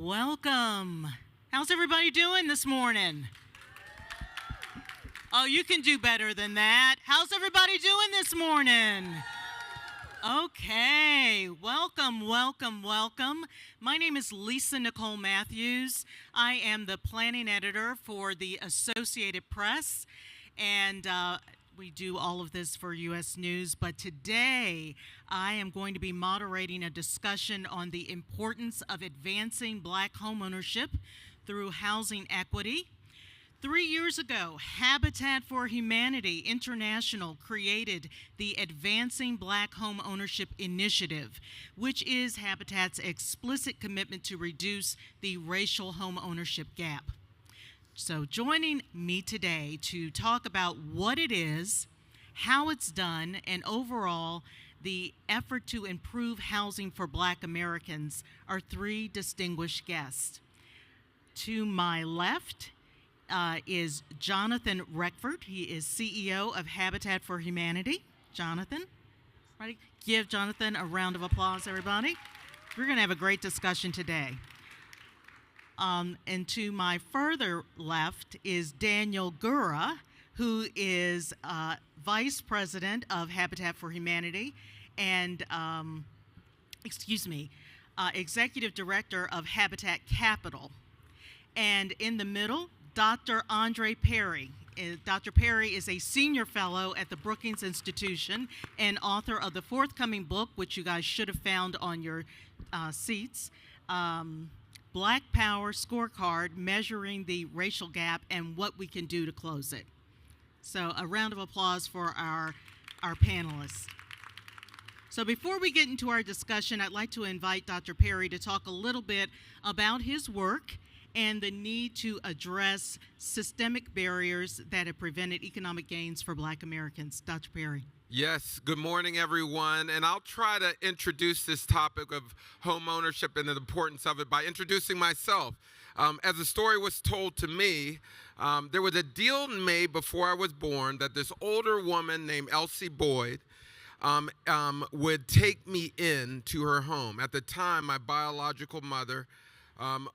Welcome. How's everybody doing this morning? Oh, you can do better than that. How's everybody doing this morning? Okay, welcome, welcome, welcome. My name is Lisa Nicole Matthews. I am the planning editor for the Associated Press, and we do all of this for U.S. News, but today I am going to be moderating a discussion on the importance of advancing Black homeownership through housing equity. 3 years ago, Habitat for Humanity International created the Advancing Black Home Ownership Initiative, which is Habitat's explicit commitment to reduce the racial home ownership gap. So joining me today to talk about what it is, how it's done, and overall the effort to improve housing for Black Americans are three distinguished guests. To my left is Jonathan Reckford. He is CEO of Habitat for Humanity. Jonathan, ready? Give Jonathan a round of applause, everybody. We're going to have a great discussion today. And to my further left is Daniel Gura, who is Vice President of Habitat for Humanity and, Executive Director of Habitat Capital. And in the middle, Dr. Andre Perry. Dr. Perry is a senior fellow at the Brookings Institution and author of the forthcoming book, which you guys should have found on your seats, Black Power Scorecard, Measuring the Racial Gap and What We Can Do to Close It. So a round of applause for our panelists. So before we get into our discussion, I'd like to invite Dr. Perry to talk a little bit about his work and the need to address systemic barriers that have prevented economic gains for Black Americans. Dr. Perry. Yes, good morning, everyone. And I'll try to introduce this topic of home ownership and the importance of it by introducing myself. As the story was told to me, there was a deal made before I was born that this older woman named Elsie Boyd would take me in to her home. At the time, my biological mother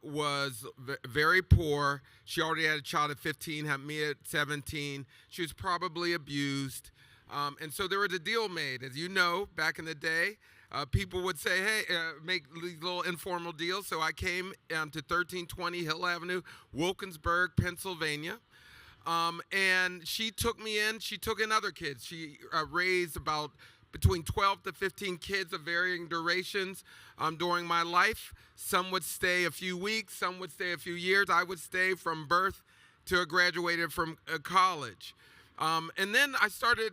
was very poor. She already had a child at 15, had me at 17. She was probably abused. And so there was a deal made. As you know, back in the day, people would say, hey, make these little informal deals. So I came to 1320 Hill Avenue, Wilkinsburg, Pennsylvania. And she took me in. She took in other kids. She raised about between 12 to 15 kids of varying durations during my life. Some would stay a few weeks, some would stay a few years. I would stay from birth to I graduated from college. And then I started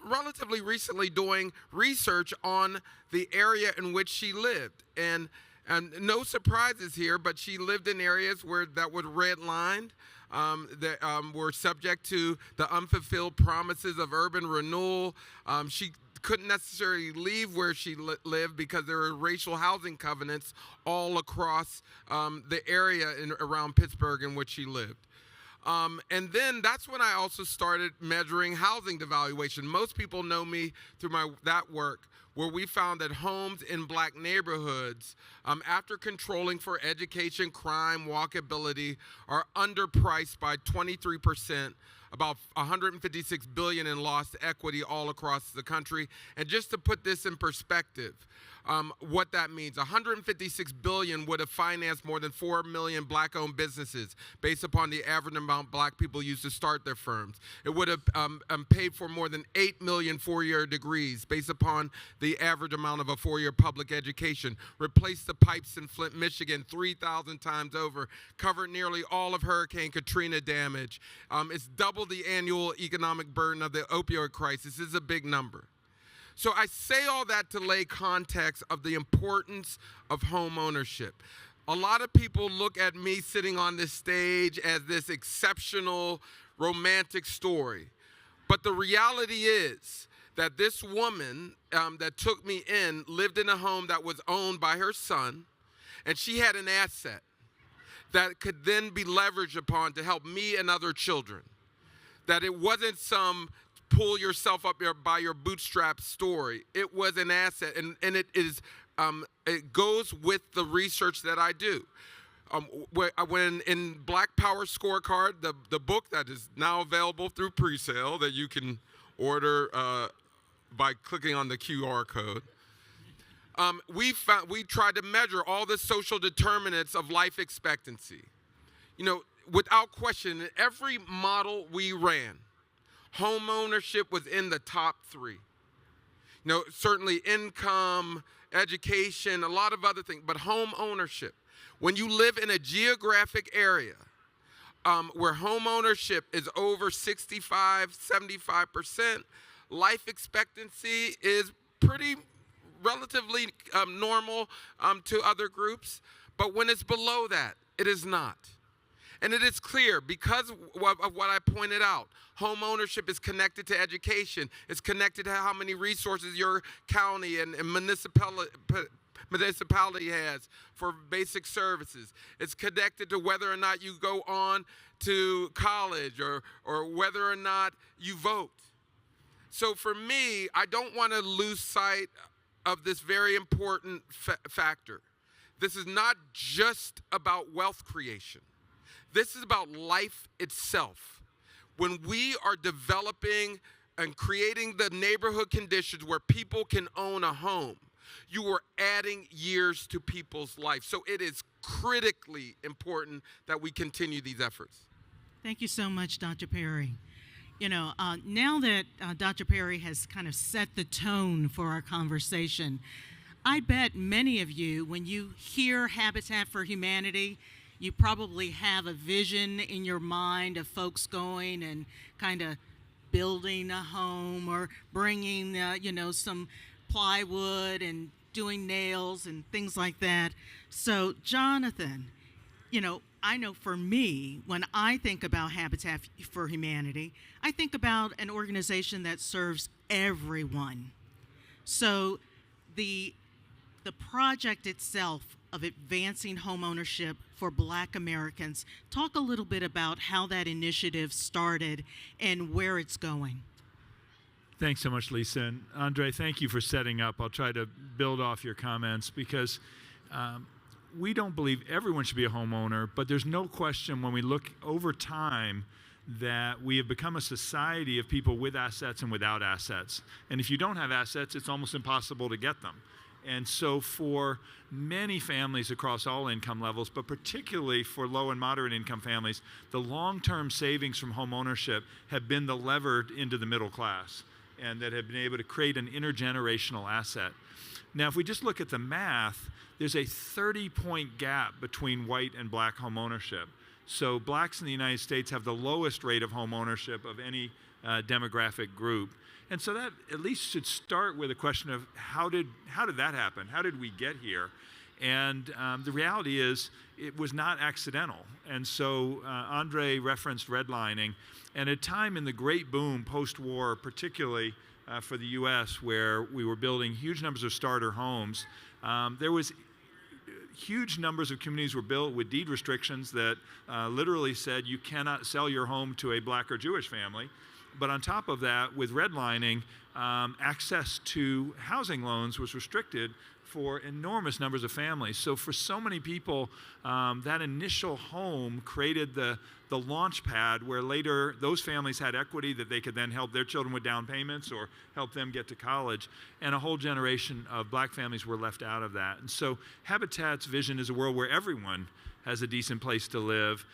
relatively recently doing research on the area in which she lived. And no surprises here, but she lived in areas that were redlined, that were subject to the unfulfilled promises of urban renewal. She couldn't necessarily leave where she lived because there were racial housing covenants all across the area around Pittsburgh in which she lived. And then that's when I also started measuring housing devaluation. Most people know me through that work, where we found that homes in Black neighborhoods, after controlling for education, crime, walkability, are underpriced by 23%, about $156 billion in lost equity all across the country. And just to put this in perspective, what that means, $156 billion would have financed more than 4 million Black-owned businesses based upon the average amount Black people use to start their firms. It would have paid for more than 8 million four-year degrees based upon the average amount of a four-year public education, replaced the pipes in Flint, Michigan 3,000 times over, covered nearly all of Hurricane Katrina damage. It's double the annual economic burden of the opioid crisis. This is a big number. So I say all that to lay context of the importance of home ownership. A lot of people look at me sitting on this stage as this exceptional romantic story. But the reality is that this woman that took me in lived in a home that was owned by her son, and she had an asset that could then be leveraged upon to help me and other children. That it wasn't some pull yourself up by your bootstrap story. It was an asset, and it is it goes with the research that I do. When in Black Power Scorecard, the book that is now available through pre-sale that you can order by clicking on the QR code, we tried to measure all the social determinants of life expectancy. Without question, in every model we ran, home ownership was in the top 3. Certainly income, education, a lot of other things, but home ownership. When you live in a geographic area where home ownership is over 65, 75%, life expectancy is pretty relatively normal to other groups. But when it's below that, it is not. And it is clear because of what I pointed out. Home ownership is connected to education. It's connected to how many resources your county and municipality has for basic services. It's connected to whether or not you go on to college or whether or not you vote. So for me, I don't want to lose sight of this very important factor. This is not just about wealth creation. This is about life itself. When we are developing and creating the neighborhood conditions where people can own a home, you are adding years to people's life. So it is critically important that we continue these efforts. Thank you so much, Dr. Perry. Now that Dr. Perry has kind of set the tone for our conversation, I bet many of you, when you hear Habitat for Humanity, you probably have a vision in your mind of folks going and kind of building a home or bringing, some plywood and doing nails and things like that. So, Jonathan, I know for me, when I think about Habitat for Humanity, I think about an organization that serves everyone. So the project itself of advancing homeownership for Black Americans, talk a little bit about how that initiative started and where it's going. Thanks so much, Lisa. And Andre, thank you for setting up. I'll try to build off your comments because we don't believe everyone should be a homeowner, but there's no question when we look over time that we have become a society of people with assets and without assets. And if you don't have assets, it's almost impossible to get them. And so for many families across all income levels, but particularly for low and moderate income families, the long-term savings from home ownership have been the lever into the middle class and that have been able to create an intergenerational asset. Now, if we just look at the math, there's a 30-point gap between white and Black home ownership. So Blacks in the United States have the lowest rate of home ownership of any demographic group. And so that at least should start with a question of how did that happen? How did we get here? And the reality is it was not accidental. And so Andre referenced redlining. And at a time in the great boom post-war, particularly for the U.S., where we were building huge numbers of starter homes, there was huge numbers of communities were built with deed restrictions that literally said you cannot sell your home to a Black or Jewish family. But on top of that, with redlining, access to housing loans was restricted for enormous numbers of families. So for so many people, that initial home created the launch pad where later those families had equity that they could then help their children with down payments or help them get to college. And a whole generation of Black families were left out of that. And so Habitat's vision is a world where everyone has a decent place to live.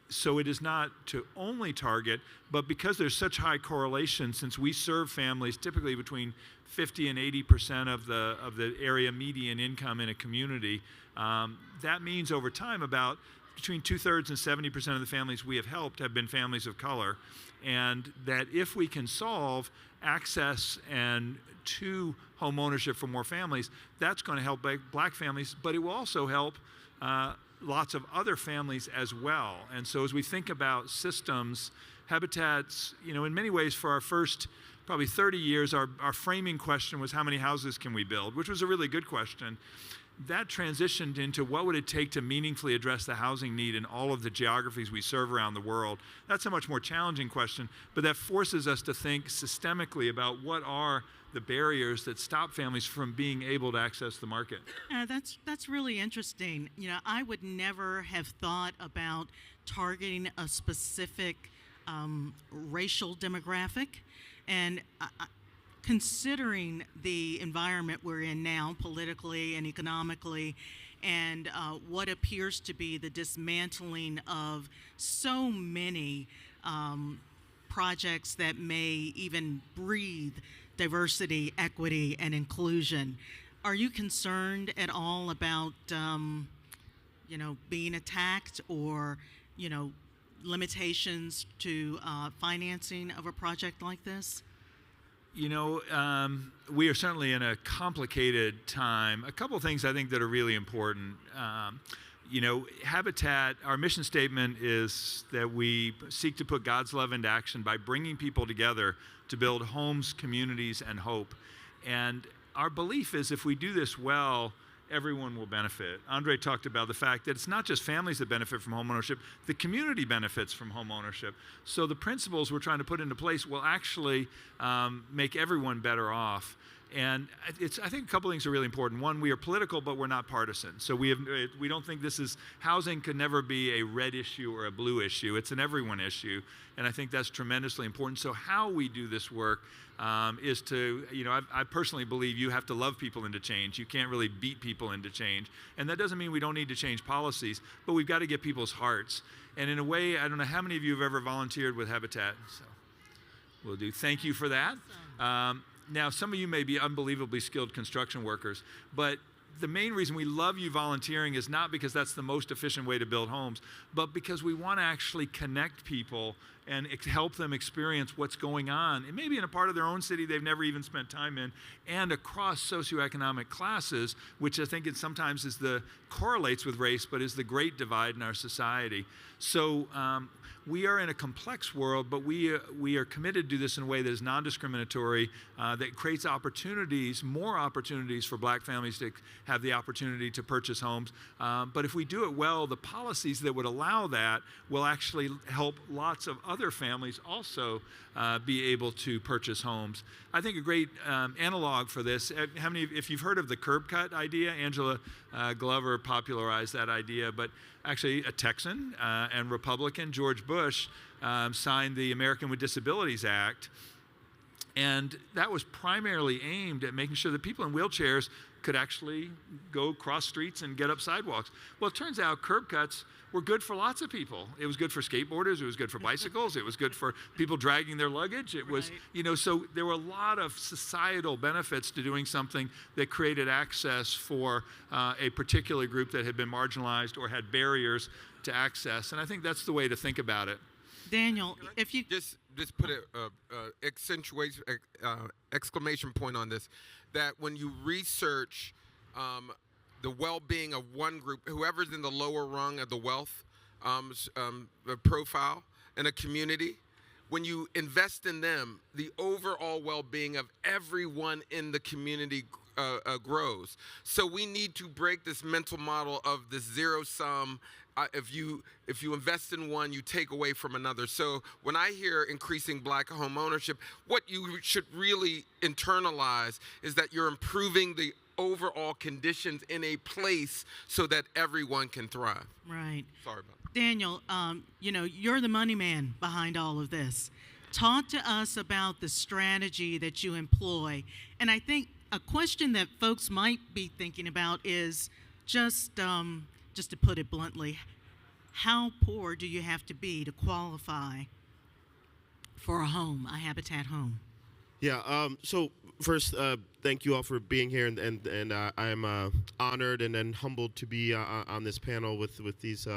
So it is not to only target, but because there's such high correlation, since we serve families typically between 50 and 80% of the area median income in a community, that means over time about between 2/3 and 70% of the families we have helped have been families of color. And that if we can solve access and to home ownership for more families, that's going to help Black families, but it will also help lots of other families as well. And so as we think about systems, Habitat's, in many ways for our first probably 30 years, our framing question was how many houses can we build, which was a really good question. That transitioned into what would it take to meaningfully address the housing need in all of the geographies we serve around the world. That's a much more challenging question, but that forces us to think systemically about what are the barriers that stop families from being able to access the market. That's really interesting. You know, I would never have thought about targeting a specific racial demographic, and considering the environment we're in now, politically and economically, and what appears to be the dismantling of so many projects that may even breathe diversity, equity, and inclusion. Are you concerned at all about, being attacked or, limitations to financing of a project like this? You know, we are certainly in a complicated time. A couple of things I think that are really important. Habitat, our mission statement is that we seek to put God's love into action by bringing people together to build homes, communities, and hope. And our belief is if we do this well, everyone will benefit. Andre talked about the fact that it's not just families that benefit from homeownership, the community benefits from homeownership. So the principles we're trying to put into place will actually make everyone better off. And I think a couple things are really important. One, we are political, but we're not partisan. So we don't think housing could never be a red issue or a blue issue. It's an everyone issue. And I think that's tremendously important. So how we do this work is to, I personally believe you have to love people into change. You can't really beat people into change. And that doesn't mean we don't need to change policies, but we've got to get people's hearts. And in a way, I don't know how many of you have ever volunteered with Habitat. So we'll do. Thank you for that. Now, some of you may be unbelievably skilled construction workers, but the main reason we love you volunteering is not because that's the most efficient way to build homes, but because we want to actually connect people and help them experience what's going on. And maybe in a part of their own city they've never even spent time in, and across socioeconomic classes, which I think sometimes correlates with race, but is the great divide in our society. So we are in a complex world, but we are committed to do this in a way that is non-discriminatory, that creates more opportunities for black families to have the opportunity to purchase homes. But if we do it well, the policies that would allow that will actually help lots of other families also be able to purchase homes. I think a great analog for this, if you've heard of the curb cut idea, Angela Glover popularized that idea, but actually a Texan and Republican, George Bush, signed the American with Disabilities Act. And that was primarily aimed at making sure that people in wheelchairs could actually go cross streets and get up sidewalks. Well, it turns out curb cuts were good for lots of people. It was good for skateboarders, it was good for bicycles, it was good for people dragging their luggage. It was, so there were a lot of societal benefits to doing something that created access for a particular group that had been marginalized or had barriers to access. And I think that's the way to think about it. Daniel, if you just put an exclamation point on this, that when you research the well-being of one group, whoever's in the lower rung of the wealth profile in a community, when you invest in them, the overall well-being of everyone in the community grows. So we need to break this mental model of this zero sum. If you invest in one, you take away from another. So when I hear increasing black home ownership, what you should really internalize is that you're improving the overall conditions in a place so that everyone can thrive. Right. Sorry about that. Daniel, you're the money man behind all of this. Talk to us about the strategy that you employ. And I think a question that folks might be thinking about is just to put it bluntly, how poor do you have to be to qualify for a home, a Habitat home? Yeah, so first, thank you all for being here, and I'm honored and then humbled to be on this panel with these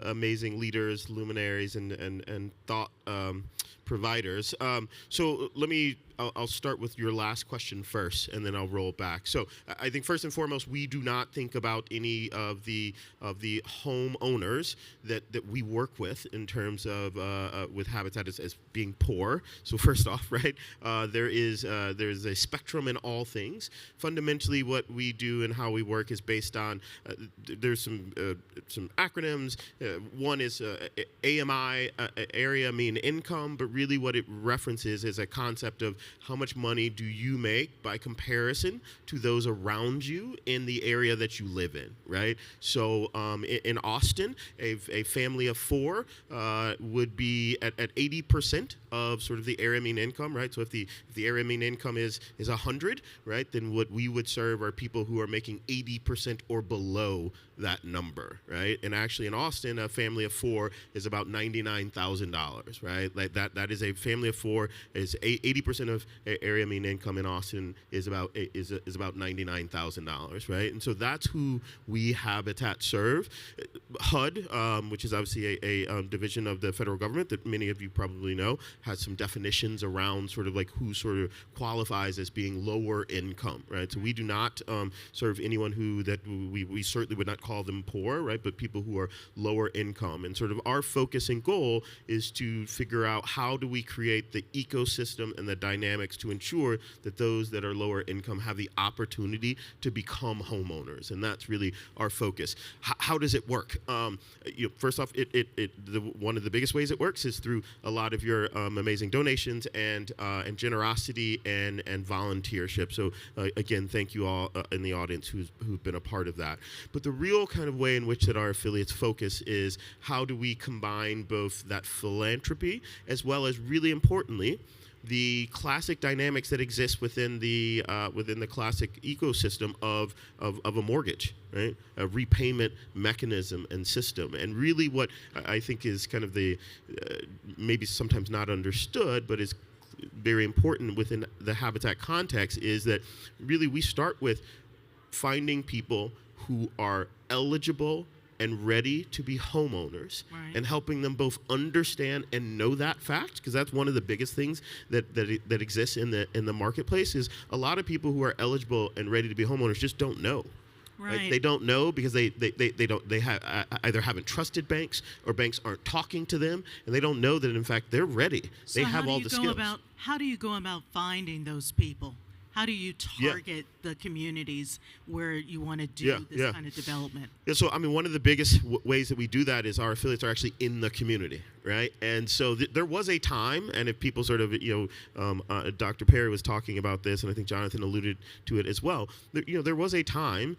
amazing leaders, luminaries, and thought providers. So I'll start with your last question first, and then I'll roll back. So I think first and foremost, we do not think about any of the homeowners that we work with in terms of with Habitat as being poor. So first off, right, there's a spectrum in all all things. Fundamentally, what we do and how we work is based on, there's some acronyms. One is AMI, area mean income, but really what it references is a concept of how much money do you make by comparison to those around you in the area that you live in, right? So in Austin, a family of four would be at 80% of sort of the area mean income, right? So if the area mean income is 100, right, then what we would serve are people who are making 80% or below that number, right? And actually in Austin, a family of four is about $99,000, right? Like that is a family of four. Is 80% of area mean income in Austin is about $99,000, right? And so that's who we Habitat serve. HUD, which is obviously a division of the federal government that many of you probably know, has some definitions around sort of like who sort of qualifies as being lower income, right? So we do not serve anyone we certainly would not call them poor, right? But people who are lower income. And sort of our focus and goal is to figure out how do we create the ecosystem and the dynamics to ensure that those that are lower income have the opportunity to become homeowners. And that's really our focus. How does it work? First off, one of the biggest ways it works is through a lot of your amazing donations and generosity and volunteership. So again, thank you all in the audience who've been a part of that. But the real kind of way in which that our affiliates focus is how do we combine both that philanthropy as well as, really importantly, the classic dynamics that exist within the classic ecosystem of a mortgage, right? A repayment mechanism and system. And really what I think is kind of the maybe sometimes not understood, but is very important within the Habitat context is that really we start with finding people who are eligible and ready to be homeowners, right, and helping them both understand and know that fact, because that's one of the biggest things that exists in the marketplace is a lot of people who are eligible and ready to be homeowners just don't know. Right. They don't know because they either haven't trusted banks or banks aren't talking to them, and they don't know that in fact they're ready. So they have all the skills. How do you go about finding those people? How do you target the communities where you want to do this kind of development? Yeah, so I mean, one of the biggest ways that we do that is our affiliates are actually in the community, right? And so there was a time, and if people sort of, Dr. Perry was talking about this, and I think Jonathan alluded to it as well. There was a time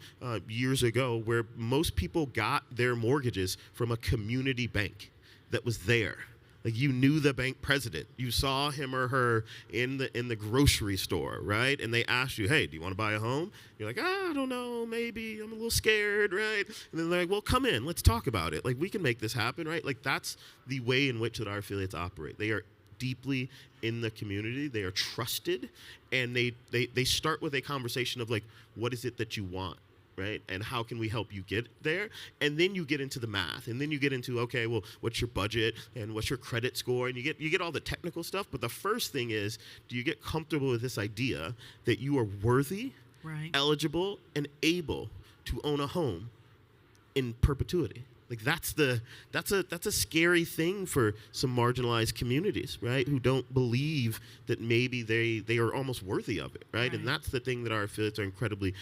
years ago where most people got their mortgages from a community bank that was there. Like you knew the bank president, you saw him or her in the grocery store, right? And they asked you, hey, do you want to buy a home? You're like, I don't know, maybe, I'm a little scared, right? And then they're like, well, come in, let's talk about it. Like we can make this happen, right? Like that's the way in which that our affiliates operate. They are deeply in the community, they are trusted, and they start with a conversation of like, what is it that you want? Right? And how can we help you get there? And then you get into the math, and then you get into, okay, well, what's your budget and what's your credit score? And you get all the technical stuff. But the first thing is, do you get comfortable with this idea that you are worthy, right, eligible, and able to own a home in perpetuity? Like that's a scary thing for some marginalized communities, right? Who don't believe that maybe they are almost worthy of it, right? And that's the thing that our affiliates are incredibly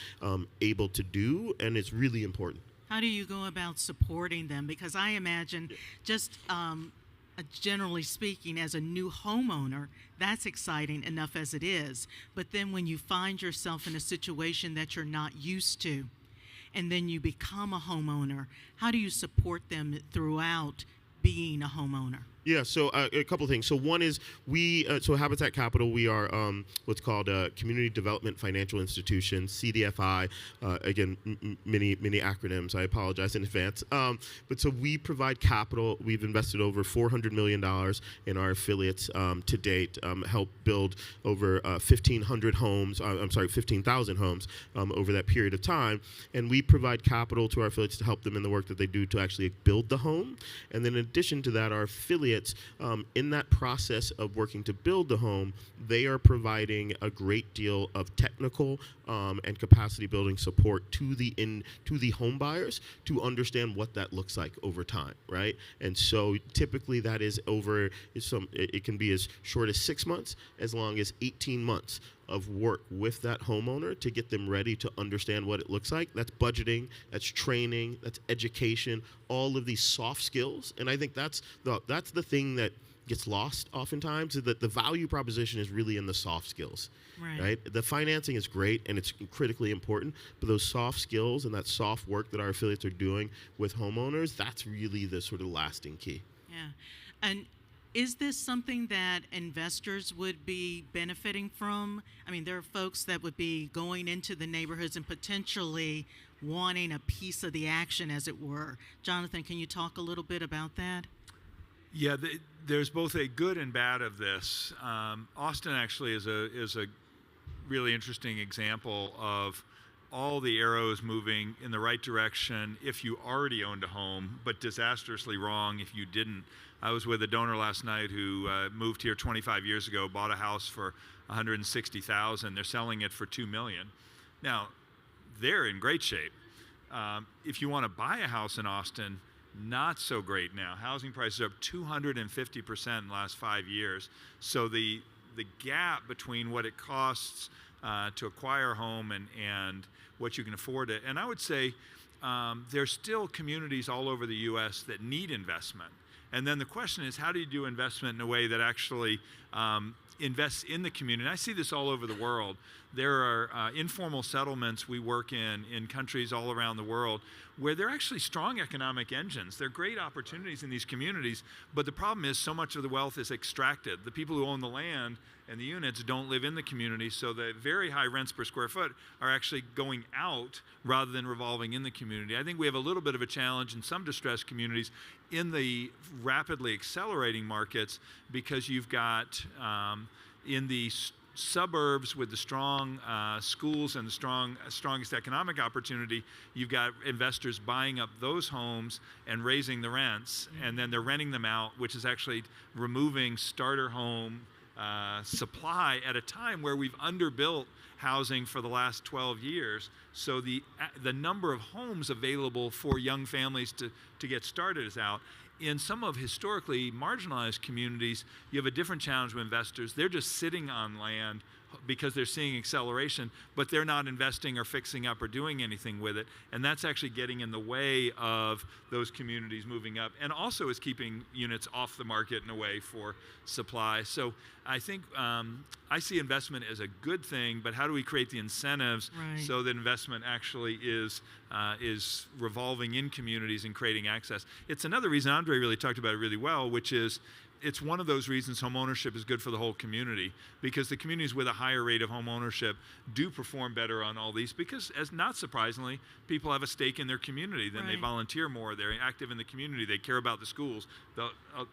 able to do, and it's really important. How do you go about supporting them? Because I imagine just generally speaking, as a new homeowner, that's exciting enough as it is. But then when you find yourself in a situation that you're not used to, and then you become a homeowner, how do you support them throughout being a homeowner? Yeah, so a couple of things. So one is so Habitat Capital, we are what's called a Community Development Financial Institution, CDFI. Again, many acronyms. I apologize in advance. But so we provide capital. We've invested over $400 million in our affiliates to date, helped build over 1,500 homes. 15,000 homes over that period of time. And we provide capital to our affiliates to help them in the work that they do to actually build the home. And then in addition to that, our affiliates, in that process of working to build the home, they are providing a great deal of technical and capacity building support to the home buyers to understand what that looks like over time, right? And so typically that is it can be as short as 6 months, as long as 18 months of work with that homeowner to get them ready to understand what it looks like. That's budgeting, that's training, that's education, all of these soft skills. And I think that's the thing that gets lost oftentimes, is that the value proposition is really in the soft skills. Right? The financing is great and it's critically important, but those soft skills and that soft work that our affiliates are doing with homeowners, that's really the sort of lasting key. Yeah. And is this something that investors would be benefiting from? I mean, there are folks that would be going into the neighborhoods and potentially wanting a piece of the action, as it were. Jonathan, can you talk a little bit about that? Yeah, there's both a good and bad of this. Austin actually is a really interesting example of all the arrows moving in the right direction if you already owned a home, but disastrously wrong if you didn't. I was with a donor last night who moved here 25 years ago, bought a house for $160,000. They're selling it for $2 million. Now, they're in great shape. If you want to buy a house in Austin, not so great now. Housing prices are up 250% in the last 5 years. So the gap between what it costs to acquire a home and what you can afford it. And I would say there's still communities all over the U.S. that need investment. And then the question is, how do you do investment in a way that actually invests in the community? And I see this all over the world. There are informal settlements we work in countries all around the world where they're actually strong economic engines. They're great opportunities in these communities, but the problem is so much of the wealth is extracted. The people who own the land and the units don't live in the community, so the very high rents per square foot are actually going out rather than revolving in the community. I think we have a little bit of a challenge in some distressed communities in the rapidly accelerating markets, because you've got in the suburbs with the strong schools and the strongest economic opportunity, you've got investors buying up those homes and raising the rents, and then they're renting them out, which is actually removing starter home supply at a time where we've underbuilt housing for the last 12 years. So the number of homes available for young families to get started is out. In some of historically marginalized communities, you have a different challenge with investors. They're just sitting on land because they're seeing acceleration, but they're not investing or fixing up or doing anything with it. And that's actually getting in the way of those communities moving up, and also is keeping units off the market in a way for supply. So I think I see investment as a good thing, but how do we create the incentives so that investment actually is revolving in communities and creating access? It's another reason Andre really talked about it really well, which is it's one of those reasons homeownership is good for the whole community, because the communities with a higher rate of homeownership do perform better on all these, because, as not surprisingly, people have a stake in their community. Then they volunteer more, they're active in the community, they care about the schools.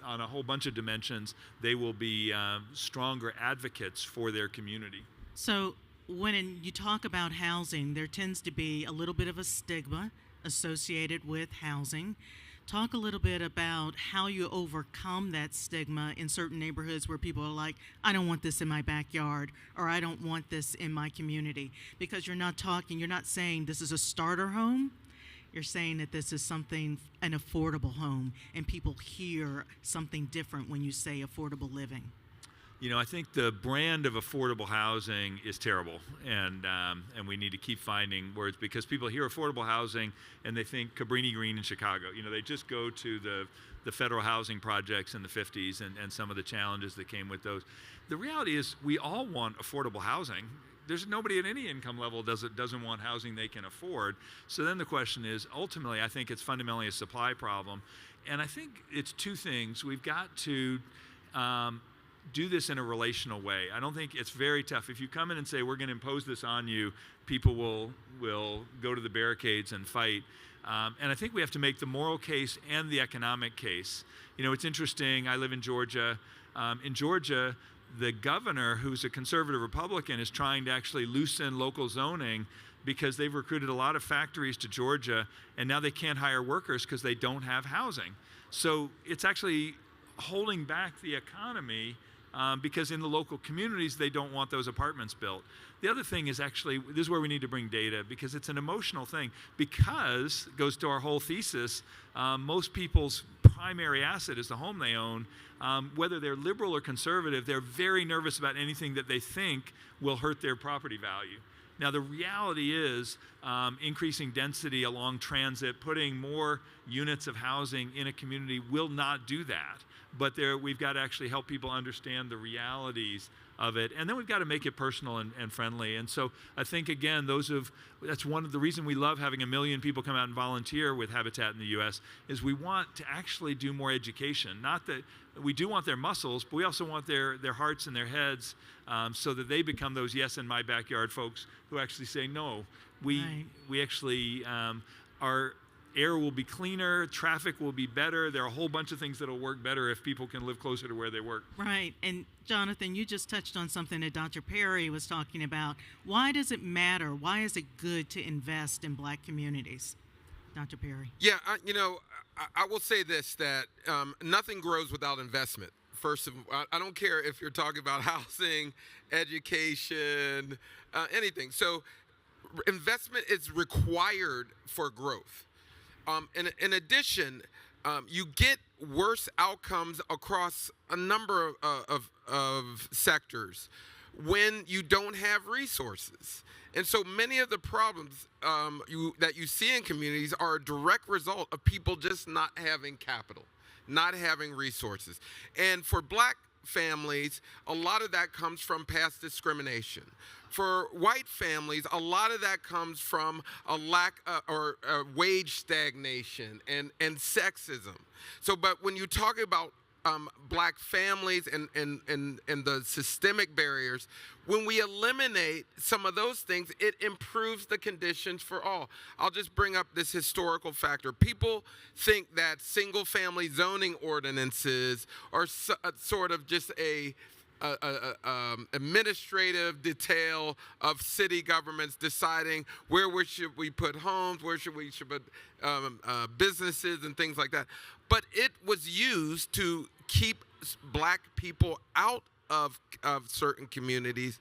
On a whole bunch of dimensions, they will be stronger advocates for their community. So when you talk about housing, there tends to be a little bit of a stigma associated with housing. Talk a little bit about how you overcome that stigma in certain neighborhoods where people are like, I don't want this in my backyard, or I don't want this in my community. Because you're not saying this is a starter home. You're saying that this is an affordable home, and people hear something different when you say affordable living. You know, I think the brand of affordable housing is terrible, and we need to keep finding words, because people hear affordable housing and they think Cabrini Green in Chicago. You know, they just go to the federal housing projects in the 50s and some of the challenges that came with those. The reality is we all want affordable housing. There's nobody at any income level doesn't want housing they can afford. So then the question is, ultimately, I think it's fundamentally a supply problem. And I think it's two things. We've got to do this in a relational way. I don't think it's very tough. If you come in and say, we're going to impose this on you, people will go to the barricades and fight. And I think we have to make the moral case and the economic case. You know, it's interesting. I live in Georgia. In Georgia, the governor, who's a conservative Republican, is trying to actually loosen local zoning because they've recruited a lot of factories to Georgia, and now they can't hire workers because they don't have housing. So it's actually holding back the economy because in the local communities, they don't want those apartments built. The other thing is actually, this is where we need to bring data, because it's an emotional thing. Because, it goes to our whole thesis, most people's primary asset is the home they own. Whether they're liberal or conservative, they're very nervous about anything that they think will hurt their property value. Now, the reality is increasing density along transit, putting more units of housing in a community will not do that. But we've got to actually help people understand the realities of it. And then we've got to make it personal and friendly. And so I think, again, that's one of the reasons we love having 1 million people come out and volunteer with Habitat in the U.S. is we want to actually do more education. Not that we do want their muscles, but we also want their hearts and their heads so that they become those yes in my backyard folks who actually say, no, we actually our air will be cleaner, traffic will be better. There are a whole bunch of things that will work better if people can live closer to where they work. Right. And Jonathan, you just touched on something that Dr. Perry was talking about. Why does it matter? Why is it good to invest in Black communities? Dr. Perry. Yeah, I will say this, that nothing grows without investment. First of all, I don't care if you're talking about housing, education, anything. So investment is required for growth. In addition, you get worse outcomes across a number of sectors when you don't have resources. And so many of the problems that you see in communities are a direct result of people just not having capital, not having resources. And for Black families, a lot of that comes from past discrimination. For white families, a lot of that comes from a lack or wage stagnation and sexism. So, but when you talk about Black families and the systemic barriers, when we eliminate some of those things, it improves the conditions for all. I'll just bring up this historical factor. People think that single-family zoning ordinances are sort of just a administrative detail of city governments deciding where should we put homes, where should we put businesses and things like that. But it was used to keep Black people out of certain communities.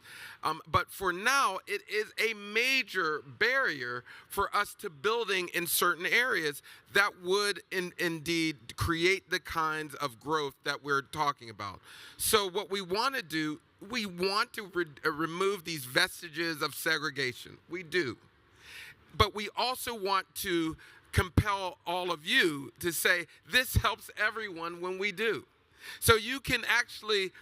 But for now, it is a major barrier for us to building in certain areas that would indeed create the kinds of growth that we're talking about. So what we want to do, we want to remove these vestiges of segregation. We do. But we also want to compel all of you to say, this helps everyone when we do. So you can actually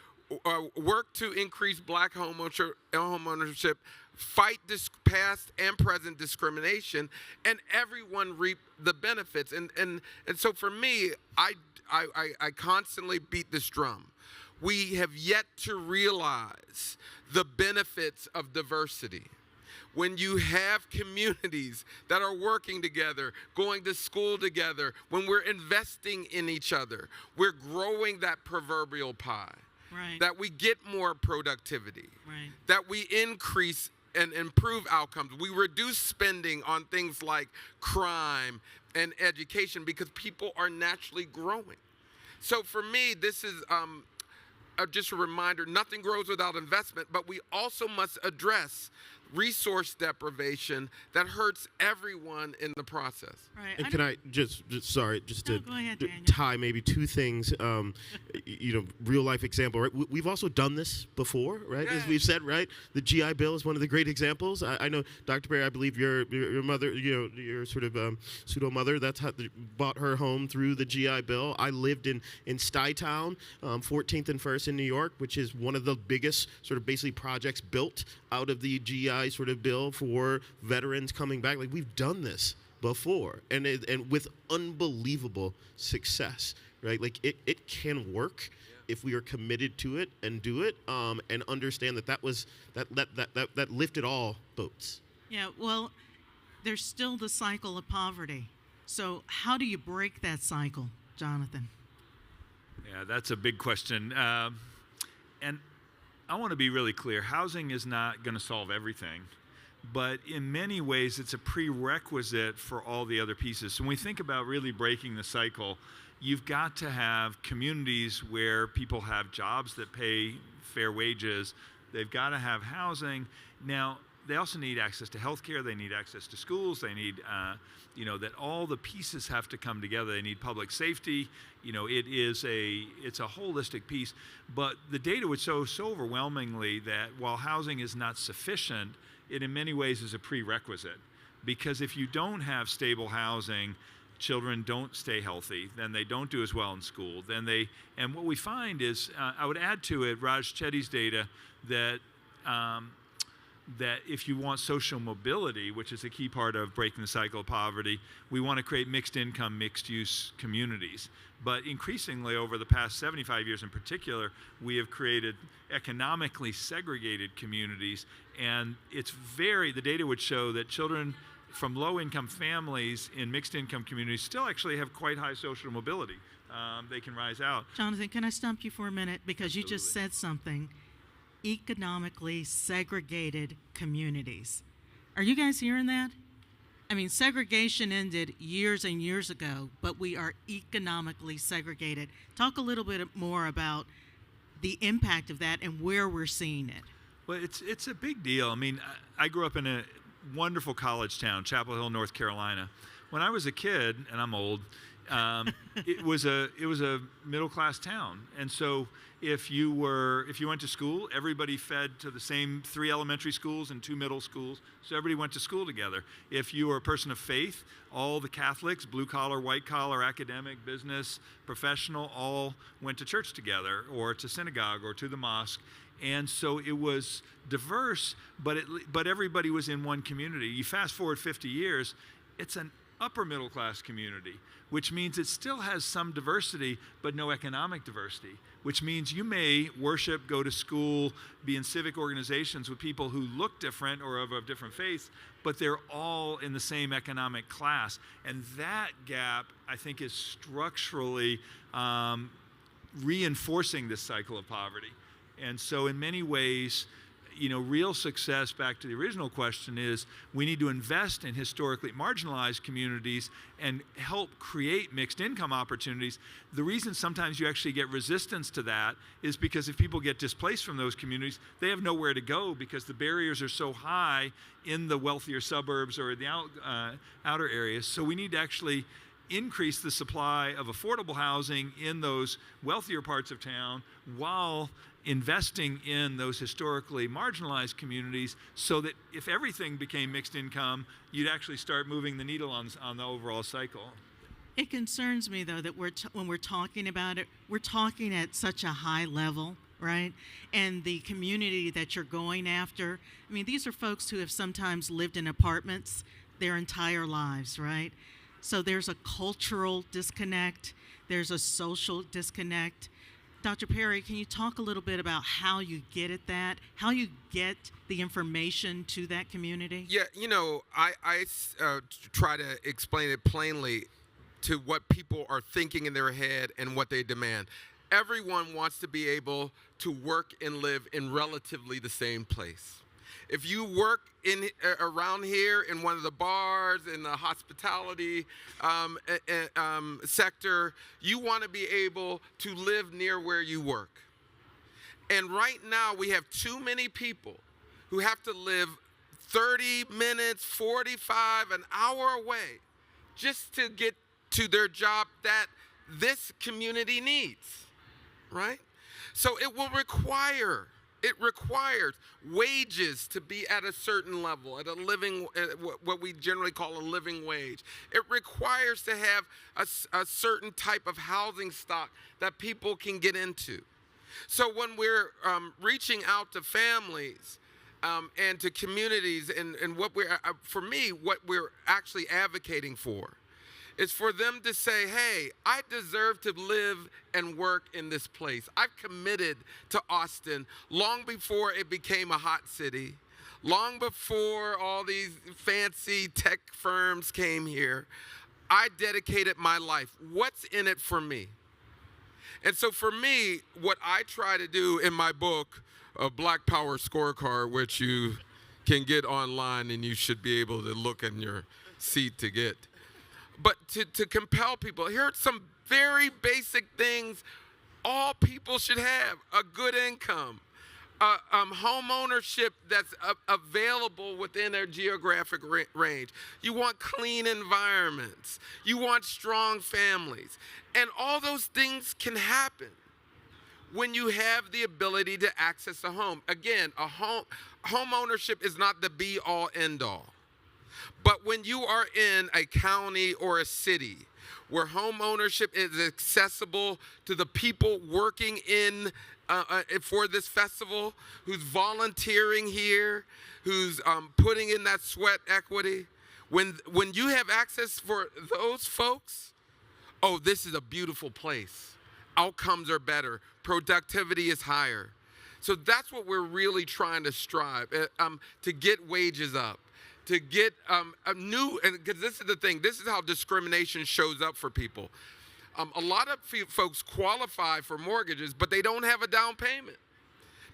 work to increase Black homeownership, fight this past and present discrimination, and everyone reap the benefits. And so for me, I constantly beat this drum. We have yet to realize the benefits of diversity. When you have communities that are working together, going to school together, when we're investing in each other, we're growing that proverbial pie. Right. That we get more productivity, Right. that we increase and improve outcomes. We reduce spending on things like crime and education because people are naturally growing. So for me, this is just a reminder, nothing grows without investment, but we also must address resource deprivation that hurts everyone in the process. Right. And can I just to go ahead, Daniel. tie maybe two things, real life example, right? We've also done this before, right? Yeah. As we've said, right? The GI Bill is one of the great examples. I know, Dr. Perry, I believe your mother, your sort of pseudo mother, that's how bought her home through the GI Bill. I lived in Stuytown, 14th and 1st in New York, which is one of the biggest sort of basically projects built out of the GI sort of bill for veterans coming back. Like, we've done this before, and with unbelievable success, right? Like, it can work if we are committed to it and do it, and understand that lifted all boats. Yeah, well, there's still the cycle of poverty. So how do you break that cycle, Jonathan? Yeah, that's a big question. And I want to be really clear. Housing is not going to solve everything, but in many ways it's a prerequisite for all the other pieces. So when we think about really breaking the cycle, you've got to have communities where people have jobs that pay fair wages. They've got to have housing. Now, they also need access to healthcare. They need access to schools. They need, that all the pieces have to come together. They need public safety. It's a holistic piece. But the data would show so overwhelmingly that while housing is not sufficient, it in many ways is a prerequisite. Because if you don't have stable housing, children don't stay healthy, then they don't do as well in school. And what we find is, I would add to it Raj Chetty's data that if you want social mobility, which is a key part of breaking the cycle of poverty, we want to create mixed income, mixed use communities. But increasingly over the past 75 years in particular, we have created economically segregated communities, and the data would show that children from low-income families in mixed-income communities still actually have quite high social mobility. They can rise out. Jonathan, can I stump you for a minute? Because Absolutely. you just said something. Economically segregated communities. Are you guys hearing that? I mean, segregation ended years and years ago, but we are economically segregated. Talk a little bit more about the impact of that and where we're seeing it. Well, it's a big deal. I mean, I grew up in a wonderful college town, Chapel Hill, North Carolina. When I was a kid, and I'm old, it was a middle class town, and so if you went to school, everybody fed to the same 3 elementary schools and 2 middle schools, so everybody went to school together. If you were a person of faith, all the Catholics, blue collar, white collar, academic, business, professional, all went to church together, or to synagogue, or to the mosque. And so it was diverse, but everybody was in one community. You fast forward 50 years, it's an upper middle class community, which means it still has some diversity, but no economic diversity, which means you may worship, go to school, be in civic organizations with people who look different or of different faiths, but they're all in the same economic class. And that gap, I think, is structurally reinforcing this cycle of poverty. And so in many ways, real success, back to the original question, is we need to invest in historically marginalized communities and help create mixed income opportunities. The reason sometimes you actually get resistance to that is because if people get displaced from those communities, they have nowhere to go because the barriers are so high in the wealthier suburbs or the outer areas. So we need to actually increase the supply of affordable housing in those wealthier parts of town while investing in those historically marginalized communities, so that if everything became mixed income, you'd actually start moving the needle on the overall cycle. It concerns me, though, that when we're talking about it, we're talking at such a high level, right? And the community that you're going after, I mean, these are folks who have sometimes lived in apartments their entire lives, right? So there's a cultural disconnect, there's a social disconnect. Dr. Perry, can you talk a little bit about how you get at that, how you get the information to that community? Yeah, I try to explain it plainly to what people are thinking in their head and what they demand. Everyone wants to be able to work and live in relatively the same place. If you work around here in one of the bars, in the hospitality sector, you want to be able to live near where you work. And right now we have too many people who have to live 30 minutes, 45, an hour away just to get to their job that this community needs, right? So it requires wages to be at a certain level, at what we generally call a living wage. It requires to have a certain type of housing stock that people can get into. So when we're reaching out to families and to communities, and what we're actually advocating for is for them to say, hey, I deserve to live and work in this place. I've committed to Austin long before it became a hot city, long before all these fancy tech firms came here. I dedicated my life. What's in it for me? And so for me, what I try to do in my book, Black Power Scorecard, which you can get online, and you should be able to look in your seat to get. But to compel people, here are some very basic things all people should have: a good income, home ownership that's available within their geographic range. You want clean environments. You want strong families. And all those things can happen when you have the ability to access a home. Again, home ownership is not the be-all, end-all. But when you are in a county or a city where home ownership is accessible to the people working in for this festival, who's volunteering here, who's putting in that sweat equity, when you have access for those folks, oh, this is a beautiful place. Outcomes are better. Productivity is higher. So that's what we're really trying to strive to get wages up, to get a new, and because this is the thing, this is how discrimination shows up for people. A lot of folks qualify for mortgages, but they don't have a down payment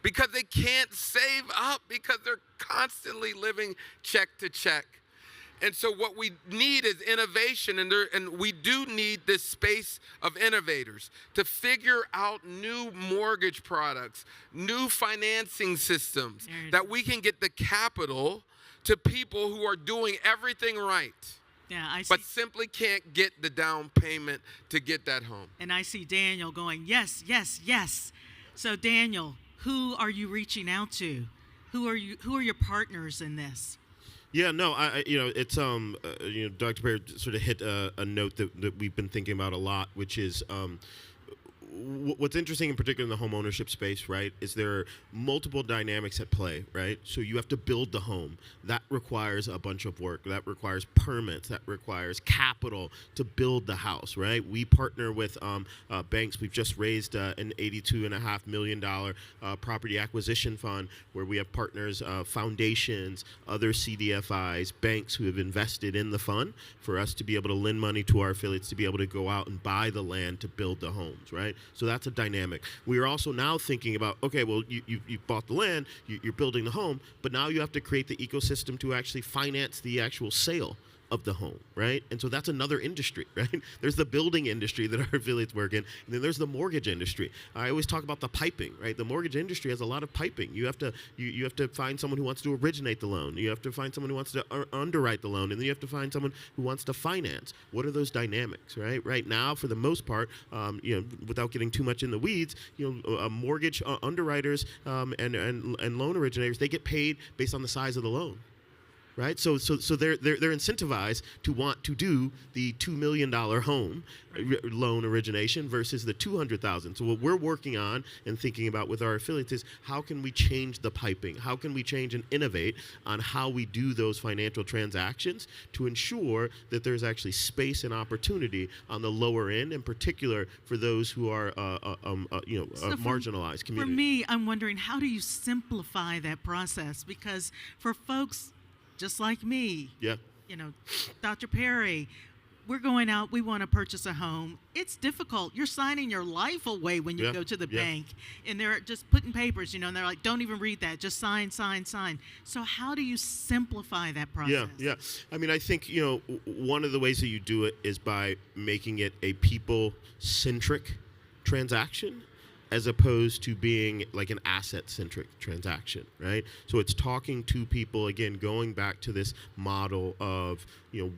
because they can't save up because they're constantly living check to check. And so what we need is innovation, and we do need this space of innovators to figure out new mortgage products, new financing systems, that we can get the capital to people who are doing everything right. Yeah, I see. But simply can't get the down payment to get that home. And I see Daniel going, yes, yes, yes. So Daniel, who are you reaching out to? Who are your partners in this? Yeah, no, it's Dr. Perry sort of hit a note that we've been thinking about a lot, which is what's interesting in particular in the home ownership space, right, is there are multiple dynamics at play, right? So you have to build the home. That requires a bunch of work. That requires permits. That requires capital to build the house, right? We partner with banks. We've just raised an $82.5 million property acquisition fund where we have partners, foundations, other CDFIs, banks who have invested in the fund for us to be able to lend money to our affiliates to be able to go out and buy the land to build the homes, right? So that's a dynamic. We are also now thinking about, okay, well, you bought the land, you're building the home, but now you have to create the ecosystem to actually finance the actual sale of the home, right? And so that's another industry, right? There's the building industry that our affiliates work in, and then there's the mortgage industry. I always talk about the piping, right? The mortgage industry has a lot of piping. You have to find someone who wants to originate the loan. You have to find someone who wants to underwrite the loan, and then you have to find someone who wants to finance. What are those dynamics, right? Right now, for the most part, without getting too much in the weeds, mortgage underwriters and loan originators, they get paid based on the size of the loan. Right, so they're incentivized to want to do the $2 million home loan origination versus the $200,000. So what we're working on and thinking about with our affiliates is how can we change the piping? How can we change and innovate on how we do those financial transactions to ensure that there's actually space and opportunity on the lower end, in particular for those who are marginalized communities. For me, I'm wondering, how do you simplify that process? Because for folks just like me, Dr. Perry, we're going out, we want to purchase a home. It's difficult. You're signing your life away when you go to the bank, and they're just putting papers, and they're like, don't even read that, just sign, sign, sign. So how do you simplify that process? Yeah. I mean, I think, one of the ways that you do it is by making it a people-centric transaction, as opposed to being like an asset-centric transaction, right? So it's talking to people, again, going back to this model of,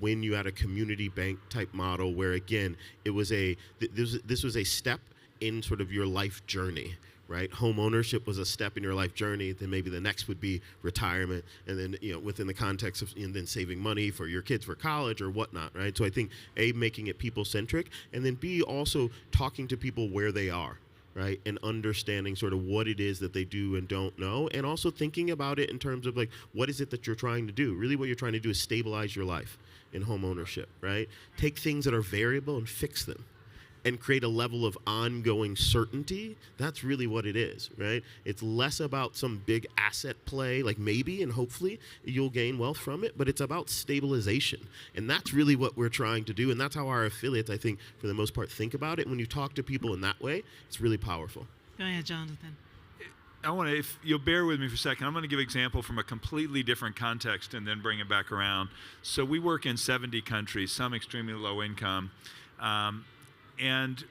when you had a community bank type model where, again, it was this was a step in sort of your life journey, right? Home ownership was a step in your life journey. Then maybe the next would be retirement, and then within the context of then saving money for your kids for college or whatnot, right? So I think A, making it people-centric, and then B, also talking to people where they are, right, and understanding sort of what it is that they do and don't know, and also thinking about it in terms of like, what is it that you're trying to do? Really what you're trying to do is stabilize your life in home ownership, right? Take things that are variable and fix them and create a level of ongoing certainty. That's really what it is, right? It's less about some big asset play, like maybe and hopefully you'll gain wealth from it, but it's about stabilization. And that's really what we're trying to do, and that's how our affiliates, I think, for the most part, think about it. When you talk to people in that way, it's really powerful. Go ahead, Jonathan. I want to, if you'll bear with me for a second, I'm going to give an example from a completely different context and then bring it back around. So we work in 70 countries, some extremely low income. And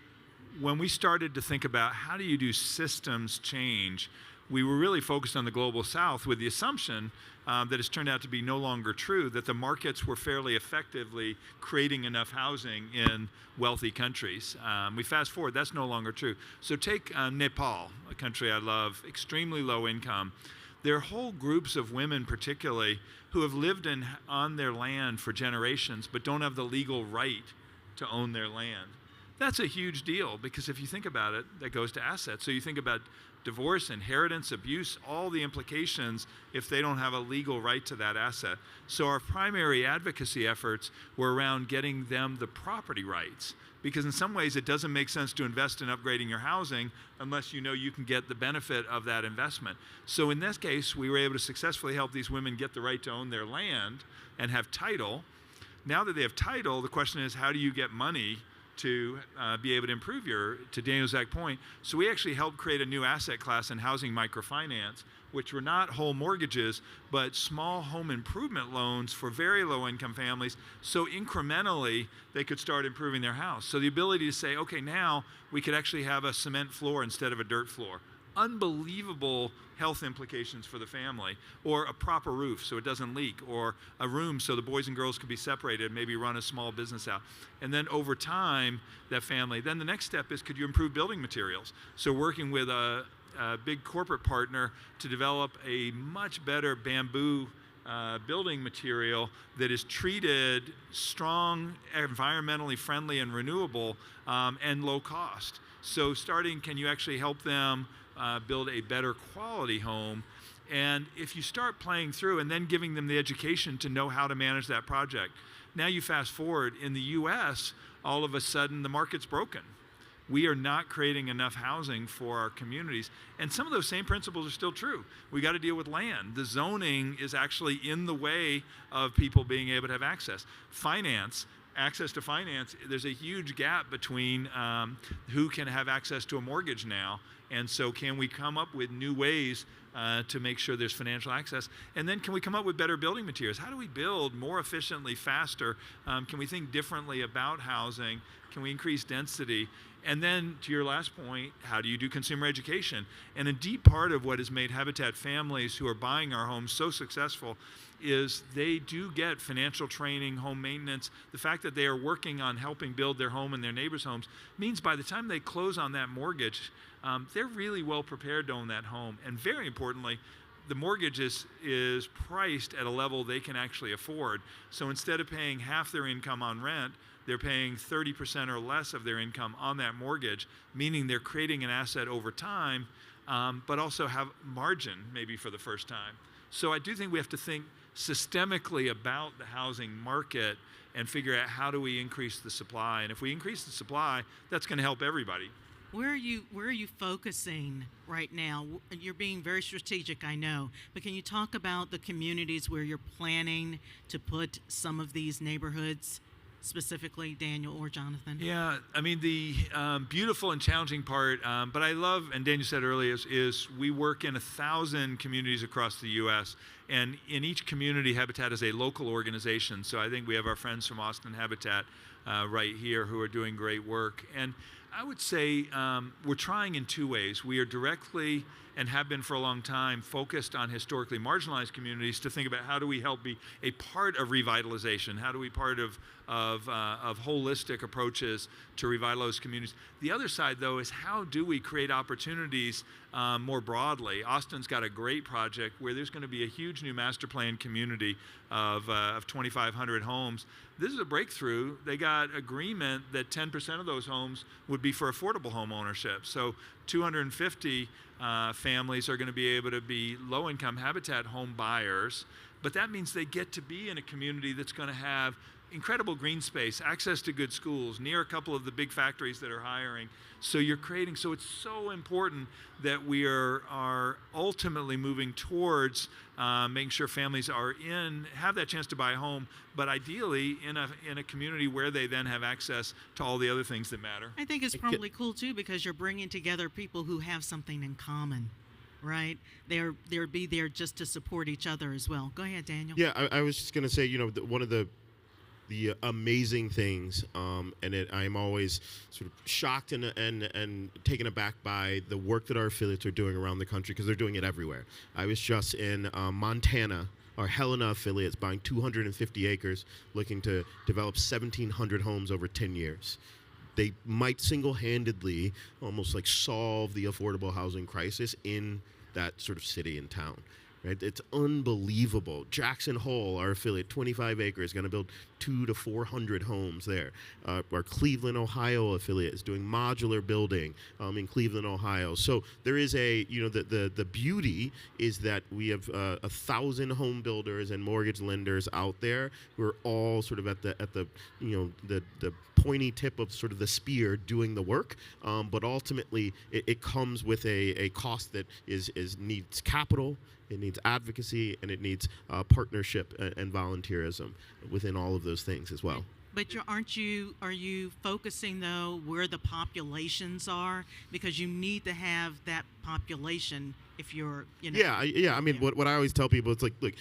when we started to think about how do you do systems change, we were really focused on the global south with the assumption that has turned out to be no longer true, that the markets were fairly effectively creating enough housing in wealthy countries. We fast forward, that's no longer true. So take Nepal, a country I love, extremely low income. There are whole groups of women particularly who have lived on their land for generations but don't have the legal right to own their land. That's a huge deal because if you think about it, that goes to assets. So you think about divorce, inheritance, abuse, all the implications if they don't have a legal right to that asset. So our primary advocacy efforts were around getting them the property rights, because in some ways it doesn't make sense to invest in upgrading your housing unless you know you can get the benefit of that investment. So in this case, we were able to successfully help these women get the right to own their land and have title. Now that they have title, the question is, how do you get money to be able to improve to Daniel's exact point? So we actually helped create a new asset class in housing microfinance, which were not whole mortgages, but small home improvement loans for very low income families. So incrementally, they could start improving their house. So the ability to say, okay, now we could actually have a cement floor instead of a dirt floor. Unbelievable health implications for the family, or a proper roof so it doesn't leak, or a room so the boys and girls could be separated, maybe run a small business out. And then over time, that family, then the next step is, could you improve building materials? So working with a big corporate partner to develop a much better bamboo building material that is treated, strong, environmentally friendly and renewable, and low cost. So starting, can you actually help them build a better quality home? And if you start playing through and then giving them the education to know how to manage that project, now you fast forward, in the US, all of a sudden the market's broken. We are not creating enough housing for our communities. And some of those same principles are still true. We got to deal with land. The zoning is actually in the way of people being able to have access. Finance, access to finance, there's a huge gap between who can have access to a mortgage now. And so can we come up with new ways to make sure there's financial access? And then can we come up with better building materials? How do we build more efficiently, faster? Can we think differently about housing? Can we increase density? And then to your last point, how do you do consumer education? And a deep part of what has made Habitat families who are buying our homes so successful is they do get financial training, home maintenance. The fact that they are working on helping build their home and their neighbors' homes means by the time they close on that mortgage, they're really well prepared to own that home. And very importantly, the mortgage is priced at a level they can actually afford. So instead of paying half their income on rent, they're paying 30% or less of their income on that mortgage, meaning they're creating an asset over time, but also have margin maybe for the first time. So I do think we have to think systemically about the housing market and figure out how do we increase the supply. And if we increase the supply, that's going to help everybody. Where are you focusing right now? You're being very strategic, I know, but can you talk about the communities where you're planning to put some of these neighborhoods, specifically Daniel or Jonathan? Yeah, I mean, the beautiful and challenging part, but I love, and Daniel said earlier, is we work in 1,000 communities across the U.S., and in each community, Habitat is a local organization. So I think we have our friends from Austin Habitat right here who are doing great work. And I would say we're trying in two ways. We are directly, and have been for a long time, focused on historically marginalized communities to think about how do we help be a part of revitalization, how do we part of holistic approaches to revitalize communities. The other side, though, is how do we create opportunities more broadly. Austin's got a great project where there's going to be a huge new master plan community of 2,500 homes. This is a breakthrough. They got agreement that 10% of those homes would be for affordable home ownership. So 250 families are going to be able to be low-income Habitat home buyers, but that means they get to be in a community that's going to have incredible green space, access to good schools, near a couple of the big factories that are hiring. So you're creating, so it's so important that we are ultimately moving towards making sure families have that chance to buy a home, but ideally in a community where they then have access to all the other things that matter. I think it's probably cool too because you're bringing together people who have something in common. right? They're be there just to support each other as well. Go ahead, Daniel. Yeah, I was just going to say, one of the amazing things, I'm always sort of shocked and taken aback by the work that our affiliates are doing around the country, because they're doing it everywhere. I was just in Montana. Our Helena affiliate's buying 250 acres, looking to develop 1,700 homes over 10 years. They might single-handedly almost like solve the affordable housing crisis in that sort of city and town. Right? It's unbelievable. Jackson Hole, our affiliate, 25 acres, going to build 200 to 400 homes there. Our Cleveland, Ohio affiliate is doing modular building in Cleveland, Ohio. So there is the beauty is that we have 1,000 home builders and mortgage lenders out there who are all sort of at the pointy tip of sort of the spear doing the work. But ultimately, it comes with a cost that needs capital. It needs advocacy, and it needs partnership and volunteerism within all of those things as well. But are you focusing, though, where the populations are? Because you need to have that population if you're, Yeah. I mean, what I always tell people, it's like, look,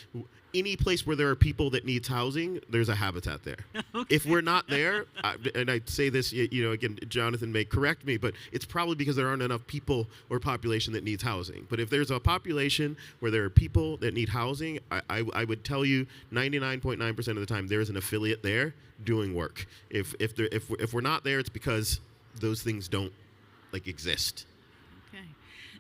any place where there are people that needs housing, there's a habitat there. Okay. If we're not there, and I say this, again, Jonathan may correct me, but it's probably because there aren't enough people or population that needs housing. But if there's a population where there are people that need housing, I would tell you 99.9% of the time there's an affiliate there doing work. If we're not there, it's because those things don't exist. Okay.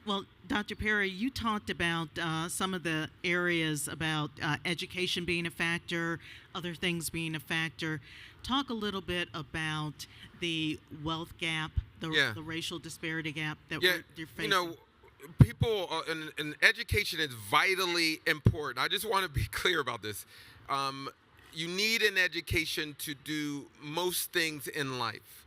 Well, Dr. Perry, you talked about some of the areas about education being a factor, other things being a factor. Talk a little bit about the wealth gap, the racial disparity gap that we're facing. People and education is vitally important. I just want to be clear about this. You need an education to do most things in life.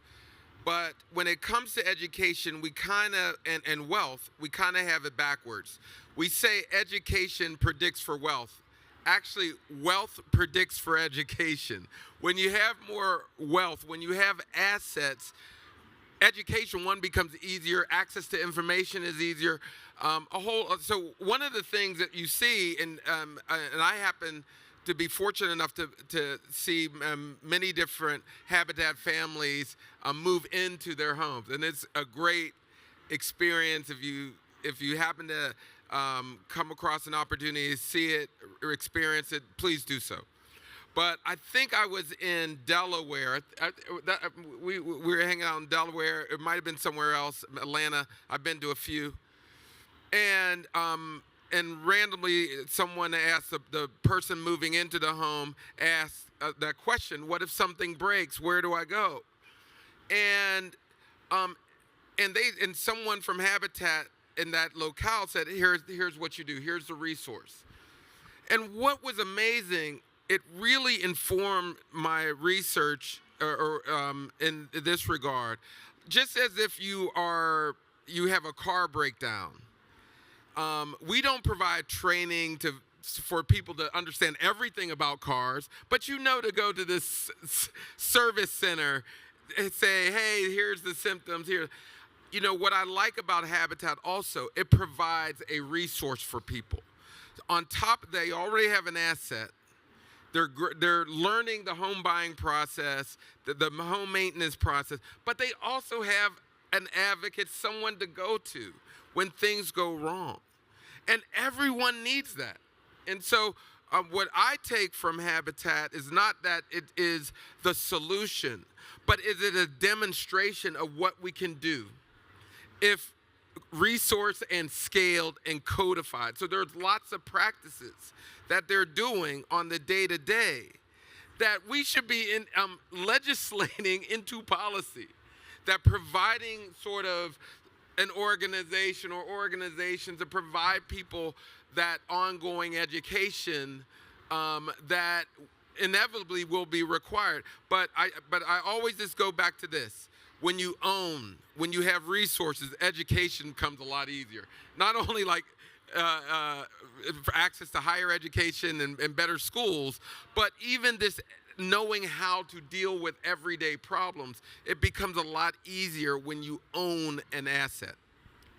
But when it comes to education, we kind of, and wealth, we kind of have it backwards. We say education predicts for wealth. Actually, wealth predicts for education. When you have more wealth, when you have assets, education, one, becomes easier. Access to information is easier. So one of the things that you see, and I happen to be fortunate enough to see many different Habitat families move into their homes, and it's a great experience. If you happen to come across an opportunity to see it or experience it, please do so. But I think I was in Delaware. We were hanging out in Delaware. It might have been somewhere else, Atlanta. I've been to a few, and randomly, someone asked, the person moving into the home asked that question, what if something breaks, where do I go? And someone from Habitat in that locale said, here's what you do, here's the resource. And what was amazing, it really informed my research in this regard. Just as if you have a car breakdown. We don't provide training for people to understand everything about cars, but to go to this service center and say, hey, here's the symptoms here. What I like about Habitat also, it provides a resource for people. On top, they already have an asset. They're learning the home buying process, the home maintenance process, but they also have an advocate, someone to go to when things go wrong. And everyone needs that. And so what I take from Habitat is not that it is the solution, but is it a demonstration of what we can do if resourced and scaled and codified. So there's lots of practices that they're doing on the day-to-day that we should be legislating into policy, that providing sort of an organization or organizations to provide people that ongoing education that inevitably will be required. But I always just go back to this. When you have resources, education comes a lot easier. Not only for access to higher education and better schools, but even this knowing how to deal with everyday problems, it becomes a lot easier when you own an asset.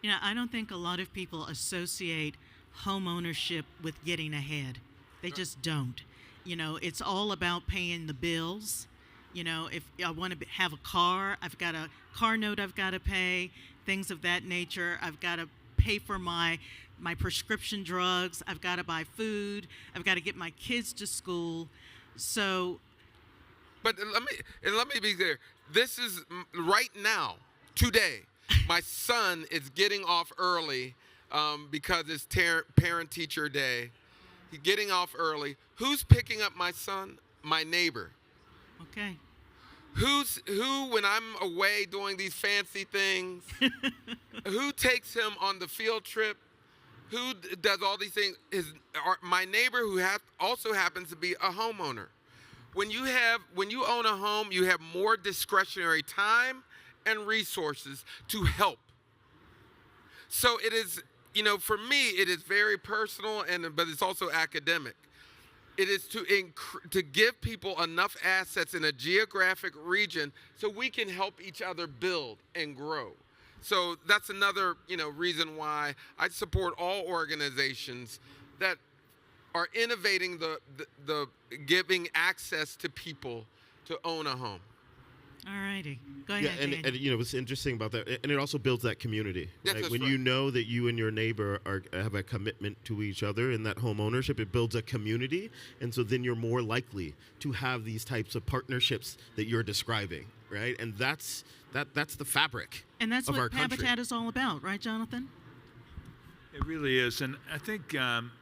You know, I don't think a lot of people associate home ownership with getting ahead. They just don't. You know, it's all about paying the bills. You know, if I want to have a car, I've got a car note I've got to pay, things of that nature. I've got to pay for my prescription drugs. I've got to buy food. I've got to get my kids to school. So, But let me be clear. This is right now, today. My son is getting off early because it's parent-teacher day. He's getting off early. Who's picking up my son? My neighbor. okay. Who, when I'm away doing these fancy things, who takes him on the field trip? Who does all these things? My neighbor who also happens to be a homeowner. When you own a home, you have more discretionary time and resources to help. So it is, you know, for me, it is very personal, but it's also academic. It is to give people enough assets in a geographic region so we can help each other build and grow. So that's another, you know, reason why I support all organizations that are innovating the giving access to people to own a home. All righty. Go Yeah, ahead, and Daniel. you know what's interesting about that, and it also builds that community. Yes, Right? that's When right. you know that you and your neighbor have a commitment to each other in that home ownership, it builds a community, and so then you're more likely to have these types of partnerships that you're describing, right? And that's the fabric And that's of our what country. Habitat is all about, right, Jonathan? It really is, and I think in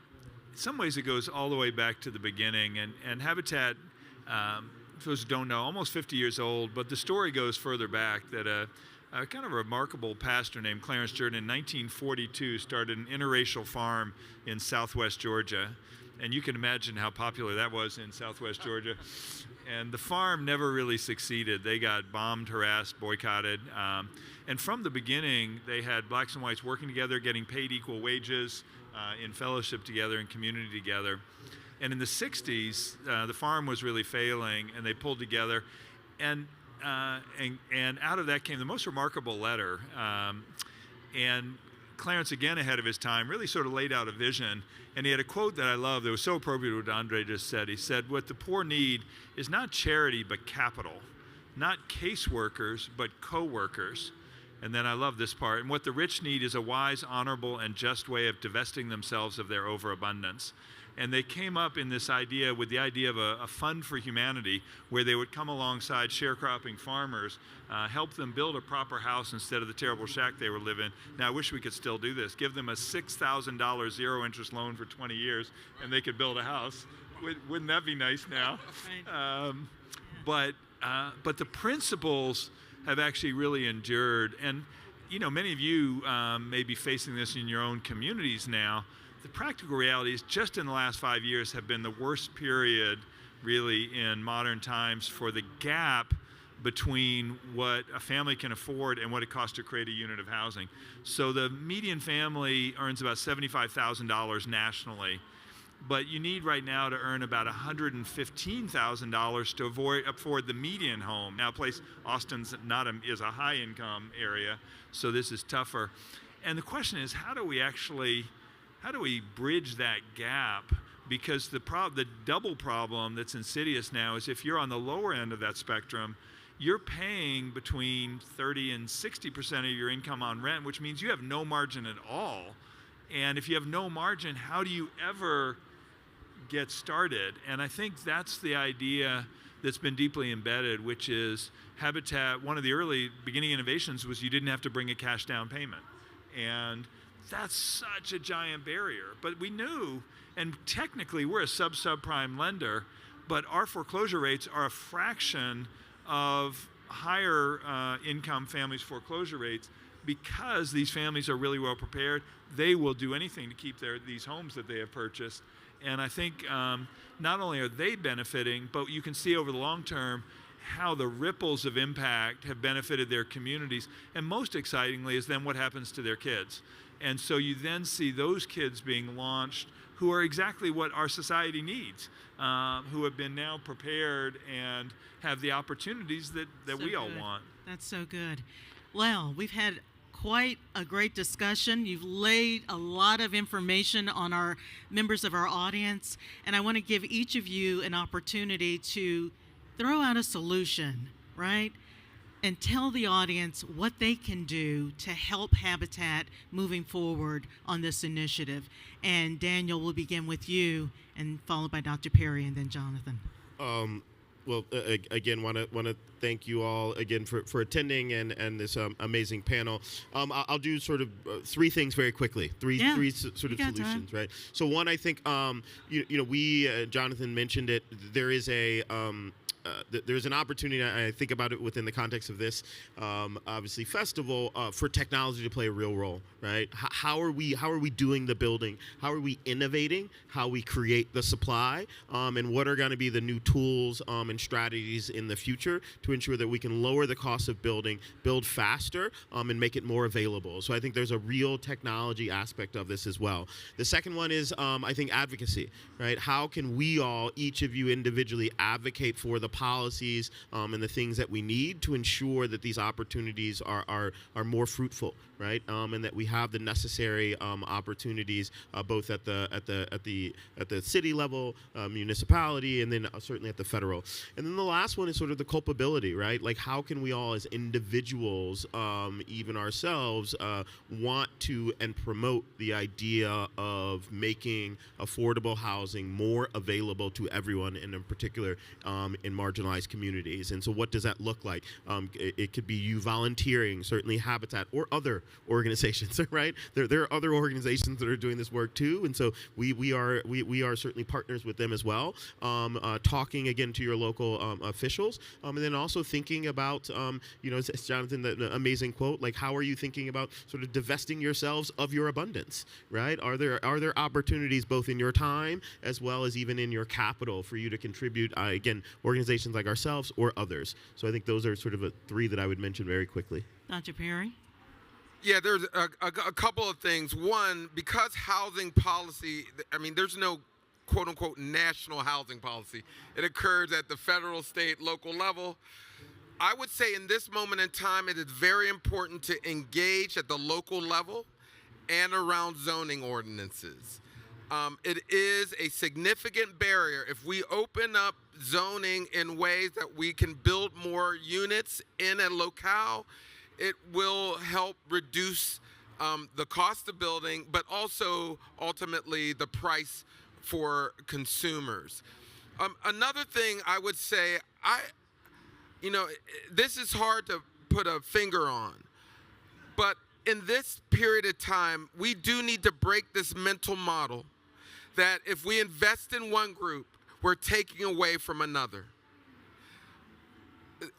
some ways it goes all the way back to the beginning. And Habitat, for those who don't know, almost 50 years old, but the story goes further back that a kind of remarkable pastor named Clarence Jordan in 1942 started an interracial farm in southwest Georgia. And you can imagine how popular that was in southwest Georgia. And the farm never really succeeded. They got bombed, harassed, boycotted. And from the beginning, they had blacks and whites working together, getting paid equal wages, in fellowship together, in community together. And in the 60s, the farm was really failing, and they pulled together. And out of that came the most remarkable letter. And Clarence, again ahead of his time, really sort of laid out a vision. And he had a quote that I love that was so appropriate to what Andre just said. He said, "What the poor need is not charity, but capital. Not caseworkers, but co-workers." And then I love this part. "And what the rich need is a wise, honorable, and just way of divesting themselves of their overabundance." And they came up in this idea with the idea of a fund for humanity where they would come alongside sharecropping farmers, help them build a proper house instead of the terrible shack they were living. Now, I wish we could still do this. Give them a $6,000 zero-interest loan for 20 years, and they could build a house. Wouldn't that be nice now? Right. But the principles have actually really endured. And, you know, many of you may be facing this in your own communities now. The practical reality is just in the last 5 years have been the worst period really in modern times for the gap between what a family can afford and what it costs to create a unit of housing. So the median family earns about $75,000 nationally, but you need right now to earn about $115,000 to afford the median home. Now, Austin's is a high income area, so this is tougher. And the question is, how do we bridge that gap? Because the double problem that's insidious now is if you're on the lower end of that spectrum, you're paying between 30 and 60% of your income on rent, which means you have no margin at all. And if you have no margin, how do you ever get started? And I think that's the idea that's been deeply embedded, which is Habitat, one of the early beginning innovations was you didn't have to bring a cash down payment. And that's such a giant barrier. But we knew, and technically we're a subprime lender, but our foreclosure rates are a fraction of higher income families' foreclosure rates because these families are really well prepared. They will do anything to keep these homes that they have purchased. And I think not only are they benefiting, but you can see over the long term how the ripples of impact have benefited their communities. And most excitingly is then what happens to their kids. And so you then see those kids being launched who are exactly what our society needs, who have been now prepared and have the opportunities that we all want. That's so good. Well, we've had quite a great discussion. You've laid a lot of information on our members of our audience, and I want to give each of you an opportunity to throw out a solution, right? And tell the audience what they can do to help Habitat moving forward on this initiative. And Daniel, we'll begin with you, and followed by Dr. Perry, and then Jonathan. Well, again, want to thank you all again for attending and this amazing panel. I'll do sort of three things very quickly. Three sort of solutions, right? So one, I think, we Jonathan mentioned it. There is there's an opportunity. I think about it within the context of this, obviously, festival for technology to play a real role, right? How are we doing the building? How are we innovating? How we create the supply? And what are going to be the new tools and strategies in the future to ensure that we can lower the cost of building, build faster, and make it more available? So I think there's a real technology aspect of this as well. The second one is, I think, advocacy, right? How can we all, each of you individually, advocate for the policies and the things that we need to ensure that these opportunities are more fruitful, right? And that we have the necessary opportunities both at the city level, municipality, and then certainly at the federal. And then the last one is sort of the culpability, right? Like, how can we all as individuals, even ourselves, want to and promote the idea of making affordable housing more available to everyone, and in particular in marginalized communities? And so what does that look like? It could be you volunteering, certainly Habitat or other organizations, right? There are other organizations that are doing this work too, and so we are certainly partners with them as well. Talking again to your local officials, and then also thinking about, as Jonathan, the amazing quote, like, how are you thinking about sort of divesting yourselves of your abundance, right? Are there opportunities both in your time as well as even in your capital for you to contribute, again, organizations like ourselves or others? So I think those are sort of three that I would mention very quickly. Dr. Perry? Yeah, there's a couple of things. One, because housing policy, there's no quote-unquote national housing policy. It occurs at the federal, state, local level. I would say in this moment in time, it is very important to engage at the local level and around zoning ordinances. It is a significant barrier. If we open up zoning in ways that we can build more units in a locale, it will help reduce the cost of building, but also ultimately the price for consumers. Another thing I would say, this is hard to put a finger on, but in this period of time, we do need to break this mental model that if we invest in one group, we're taking away from another.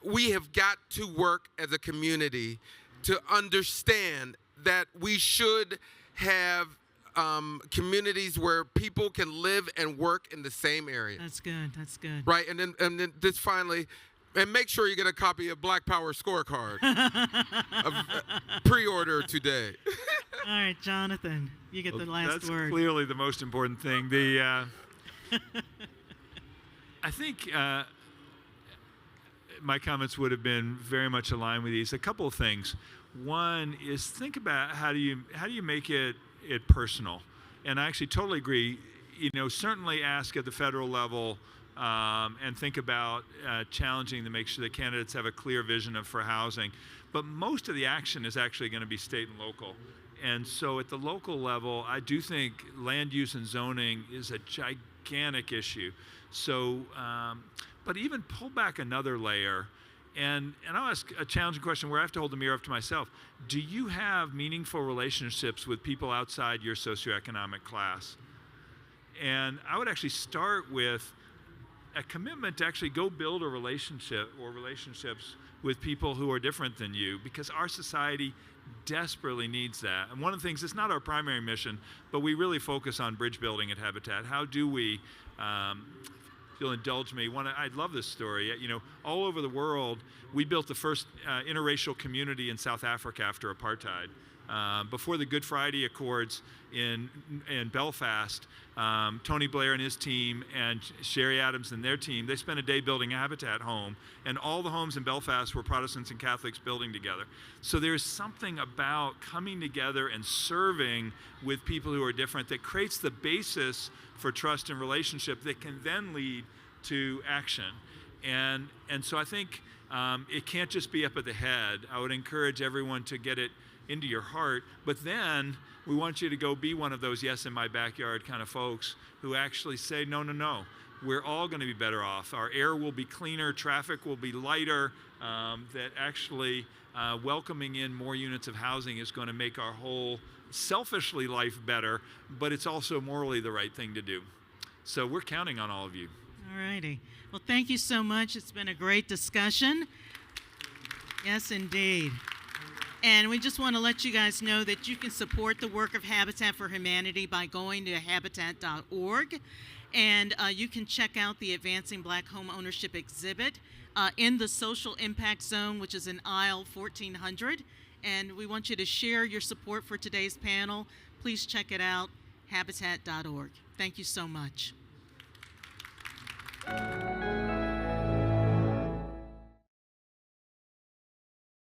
We have got to work as a community to understand that we should have communities where people can live and work in the same area. That's good. That's good. Right, and then this finally, and make sure you get a copy of Black Power Scorecard. Pre-order today. All right, Jonathan, you get the last that's word. That's clearly the most important thing. I think my comments would have been very much aligned with these. A couple of things. One is think about how do you make it personal, and I actually totally agree. Certainly ask at the federal level and think about challenging to make sure that candidates have a clear vision for housing. But most of the action is actually going to be state and local. And so at the local level, I do think land use and zoning is a gigantic issue. So, but even pull back another layer, and I'll ask a challenging question where I have to hold the mirror up to myself. Do you have meaningful relationships with people outside your socioeconomic class? And I would actually start with a commitment to actually go build a relationship or relationships with people who are different than you, because our society desperately needs that. And one of the things, it's not our primary mission, but we really focus on bridge building at Habitat. How do we, if you'll indulge me, I love this story. All over the world, we built the first interracial community in South Africa after apartheid. before the Good Friday Accords in Belfast, Tony Blair and his team and Sherry Adams and their team, they spent a day building a Habitat home, and all the homes in Belfast were Protestants and Catholics building together. So there's something about coming together and serving with people who are different that creates the basis for trust and relationship that can then lead to action. And so I think it can't just be up at the head. I would encourage everyone to get it into your heart, but then we want you to go be one of those yes in my backyard kind of folks who actually say, no, no, no, we're all going to be better off. Our air will be cleaner, traffic will be lighter, that actually welcoming in more units of housing is going to make our whole selfishly life better, but it's also morally the right thing to do. So we're counting on all of you. All righty. Well, thank you so much. It's been a great discussion. Yes, indeed. And we just want to let you guys know that you can support the work of Habitat for Humanity by going to habitat.org. And you can check out the Advancing Black Home Ownership exhibit in the Social Impact Zone, which is in aisle 1400. And we want you to share your support for today's panel. Please check it out, habitat.org. Thank you so much.